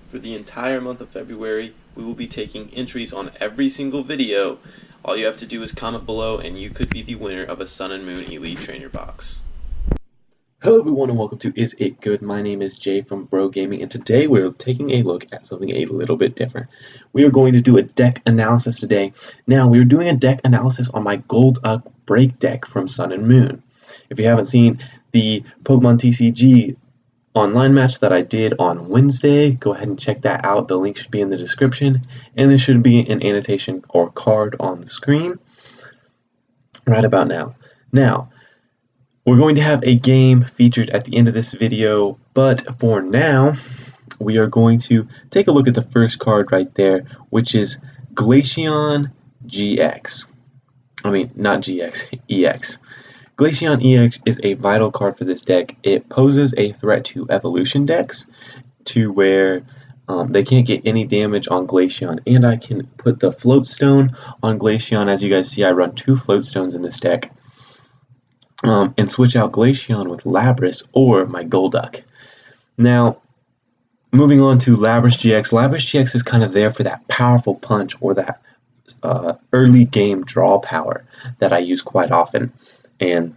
For the entire month of February, we will be taking entries on every single video. All you have to do is comment below and you could be the winner of a Sun and Moon Elite Trainer box. Hello everyone and welcome to Is It Good? My name is Jay from BroGaming, and today we're taking a look at something a little bit different. We are going to do a deck analysis today. Now, we are doing a deck analysis on my Golduck break deck from Sun and Moon. If you haven't seen the Pokemon TCG online match that I did on Wednesday, go ahead and check that out. The link should be in the description, and there should be an annotation or card on the screen right about now. Now, we're going to have a game featured at the end of this video, but for now, we are going to take a look at the first card right there, which is Glaceon GX. I mean, not GX, EX. Glaceon EX is a vital card for this deck. It poses a threat to evolution decks to where they can't get any damage on Glaceon, and I can put the Float Stone on Glaceon. As you guys see, I run 2 Float Stones in this deck. And switch out Glaceon with Lapras or my Golduck. Now, moving on to Lapras GX. Lapras GX is kind of there for that powerful punch or that early game draw power that I use quite often. And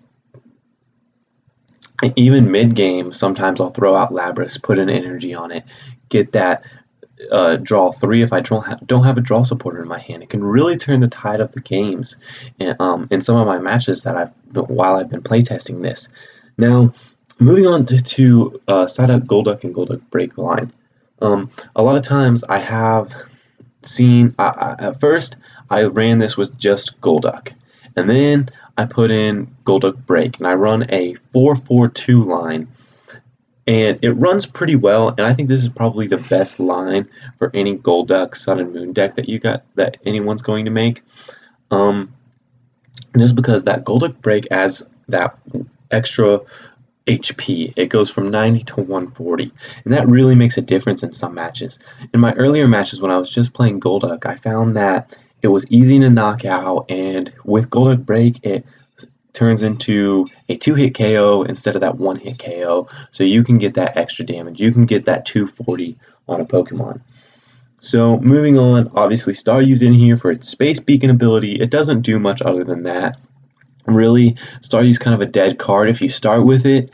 even mid game, sometimes I'll throw out Lapras, put an energy on it, get that draw 3 if I don't have a draw supporter in my hand. It can really turn the tide of the games in some of my matches that while I've been playtesting this. Now, moving on to side up Golduck and Golduck break line. A lot of times I have seen, at first I ran this with just Golduck, and then I put in Golduck break, and I run a 4-4-2 line. And it runs pretty well, and I think this is probably the best line for any Golduck Sun and Moon deck that anyone's going to make. Just because that Golduck break adds that extra HP. It goes from 90 to 140, and that really makes a difference in some matches. In my earlier matches when I was just playing Golduck, I found that it was easy to knock out, and with Golduck break, it turns into a 2-hit KO instead of that 1-hit KO, so you can get that extra damage. You can get that 240 on a Pokemon. So moving on, obviously Staryu's in here for its Space Beacon ability. It doesn't do much other than that. Really, Staryu's kind of a dead card if you start with it.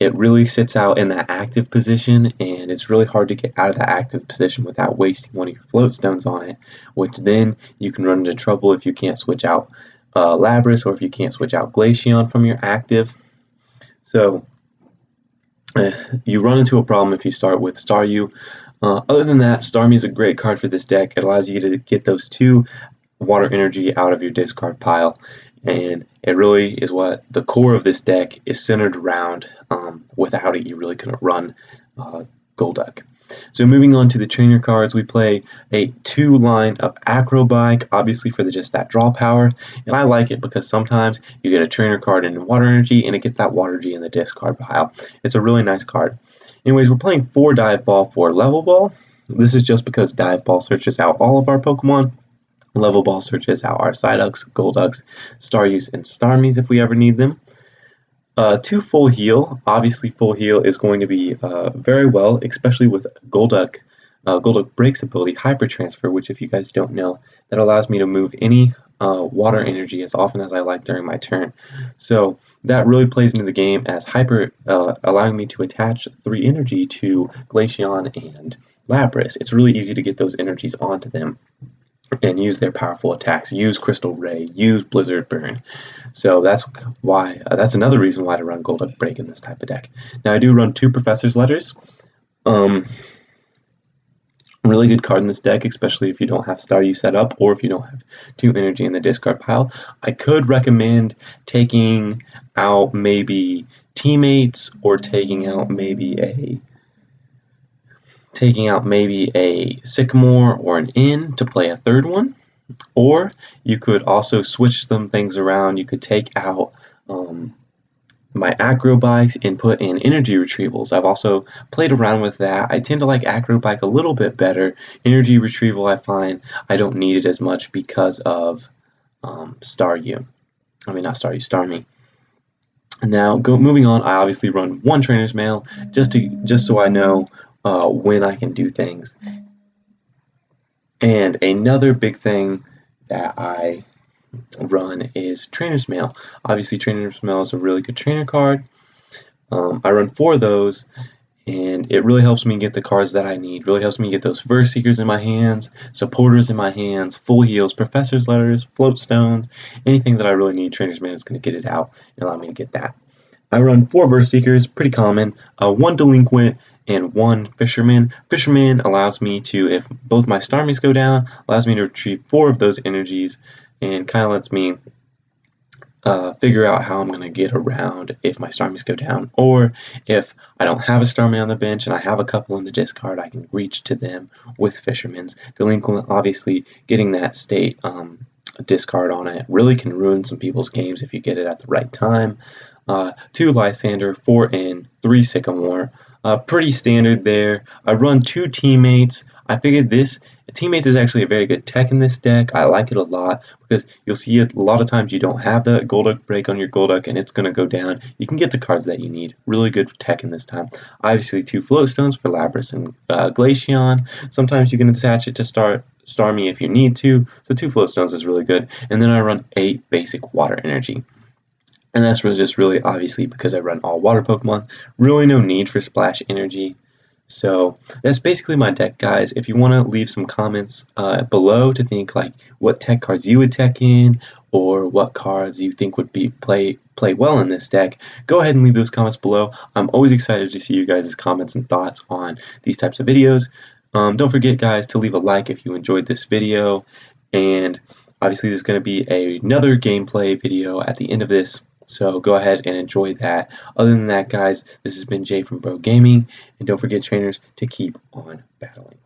It really sits out in that active position, and it's really hard to get out of that active position without wasting one of your float stones on it, which then you can run into trouble if you can't switch out Lapras, or if you can't switch out Glaceon from your active. So you run into a problem if you start with Staryu. Other than that, Starmie is a great card for this deck. It allows you to get those 2 water energy out of your discard pile, and it really is what the core of this deck is centered around. Without it, you really couldn't run Golduck. So moving on to the trainer cards, we play a 2-line of Acrobike, obviously for just that draw power, and I like it because sometimes you get a trainer card in water energy and it gets that water energy in the discard pile. It's a really nice card. Anyways, we're playing 4 Dive Ball, 4 Level Ball. This is just because Dive Ball searches out all of our Pokemon. Level Ball searches out our Psyducks, Golducks, Staryus, and Starmies if we ever need them. 2 Full Heal. Obviously, Full Heal is going to be very well, especially with Golduck Break's ability, Hyper Transfer, which, if you guys don't know, that allows me to move any water energy as often as I like during my turn. So that really plays into the game as allowing me to attach 3 energy to Glaceon and Lapras. It's really easy to get those energies onto them and use their powerful attacks, use Crystal Ray, use Blizzard Burn. So that's why that's another reason why to run Golduck Break in this type of deck. Now I do run 2 Professor's Letters. Really good card in this deck, especially if you don't have Staryu set up or if you don't have 2 energy in the discard pile. I could recommend taking out maybe Teammates or taking out maybe a Sycamore or an Inn to play a 3rd one, or you could also switch some things around. You could take out my Acrobikes and put in energy retrievals. I've also played around with that. I tend to like Acrobike a little bit better. Energy retrieval, I find I don't need it as much because of Staryu. I mean, not Staryu, Starmie. Now, moving on, I obviously run 1 Trainer's Mail just so I know when I can do things. And another big thing that I run is Trainer's Mail. Obviously, Trainer's Mail is a really good trainer card. I run 4 of those, and it really helps me get the cards that I need. Really helps me get those Verse Seekers in my hands, Supporters in my hands, Full Heals, Professor's Letters, Float Stones, anything that I really need. Trainer's Mail is going to get it out and allow me to get that. I run 4 Verse Seekers, pretty common, 1 Delinquent, and 1 Fisherman. Fisherman allows me to, if both my Starmies go down, allows me to retrieve 4 of those energies, and kind of lets me figure out how I'm going to get around if my Starmies go down, or if I don't have a Starmie on the bench and I have a couple in the discard, I can reach to them with Fisherman's. Delinquent, obviously, getting that state discard on it really can ruin some people's games if you get it at the right time. 2 Lysander, 4 in, 3 Sycamore. Pretty standard there. I run 2 Teammates. I figured this Teammates is actually a very good tech in this deck. I like it a lot because you'll see it a lot of times you don't have the Golduck break on your Golduck and it's going to go down. You can get the cards that you need. Really good tech in this time. Obviously 2 Floatstones for Lapras and Glaceon. Sometimes you can attach it to Starmie if you need to. So 2 Floatstones is really good. And then I run 8 basic Water Energy. And that's really obviously because I run all water Pokemon. Really no need for Splash Energy. So that's basically my deck, guys. If you want to leave some comments below to think like what tech cards you would tech in, or what cards you think would be play well in this deck, go ahead and leave those comments below. I'm always excited to see you guys' comments and thoughts on these types of videos. Don't forget, guys, to leave a like if you enjoyed this video. And obviously there's going to be another gameplay video at the end of this. So go ahead and enjoy that. Other than that, guys, this has been Jay from BroGaming, and don't forget, trainers, to keep on battling.